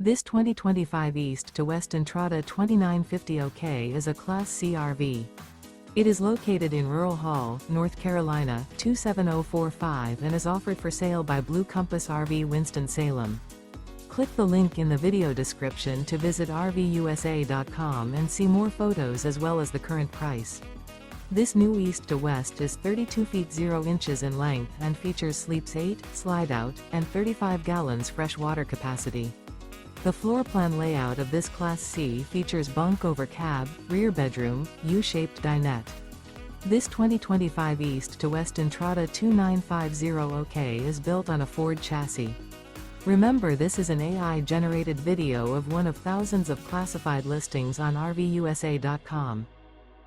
This 2025 East to West Entrada 2950 OK is a Class C RV. It is located in Rural Hall, North Carolina, 27045 and is offered for sale by Blue Compass RV Winston, Salem. Click the link in the video description to visit RVUSA.com and see more photos as well as the current price. This new East to West is 32 feet 0 inches in length and features sleeps 8, Slideout, and 35 gallons fresh water capacity. The floor plan layout of this Class C features bunk over cab, rear bedroom, U-shaped dinette. This 2025 East to West Entrada 2950 OK is built on a Ford chassis. Remember, this is an AI-generated video of one of thousands of classified listings on RVUSA.com.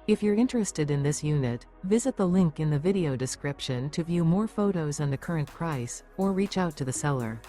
If you're interested in this unit, visit the link in the video description to view more photos and the current price, or reach out to the seller.